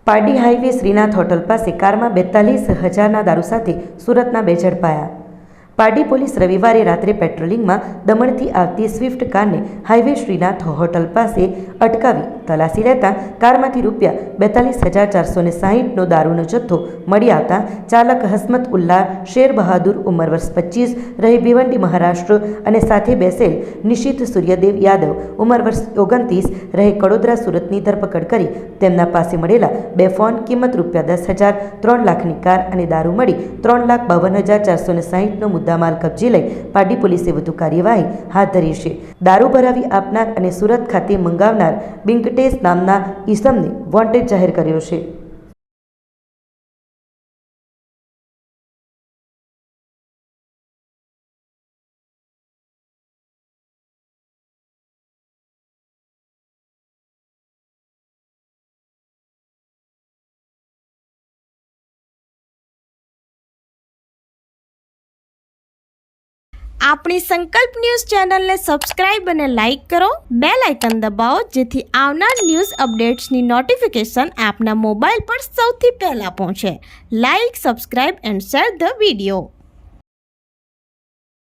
Pardi highway Shrinath hotel પાસે કારમાં 42,000ના દારૂ સાથે સુરતના બે ઝડપાયા. પારડી પોલીસ રવિવારે રાત્રે પેટ્રોલિંગમાં દમણથી આવતી સ્વિફ્ટ કારને હાઈવે શ્રીનાથ હોટલ પાસે અટકાવી તલાશી લેતા કારમાંથી ₹42,460નો દારૂનો જથ્થો મળી આવતા ચાલક હસમત ઉલ્લા શેર બહાદુર ઉંમર વર્ષ 25 રહે ભિવંડી મહારાષ્ટ્ર અને સાથે બેસેલ નિશિત સૂર્યદેવ યાદવ ઉંમર વર્ષ 29 રહે કડોદરા સુરતની ધરપકડ કરી તેમના પાસે મળેલા બે ફોન કિંમત ₹10,000 3 લાખની કાર અને દારૂ મળી ₹3,52,460નો મુદ્દામાલ કબજે લઈ પારડી પોલીસે વધુ કાર્યવાહી હાથ ધરી છે. દારૂ ભરાવી આપનાર અને સુરત ખાતે મંગાવનાર બિંકટેશ નામના ઈસમને વોન્ટેડ જાહેર કર્યો છે. આપણી સંકલ્પ ન્યૂઝ ચેનલને સબસ્ક્રાઇબ અને લાઇક કરો, બેલ આઇકન દબાવો જેથી આવનાર ન્યૂઝ અપડેટ્સની નોટિફિકેશન આપના મોબાઈલ પર સૌથી પહેલા પહોંચે. Like, subscribe and share the video.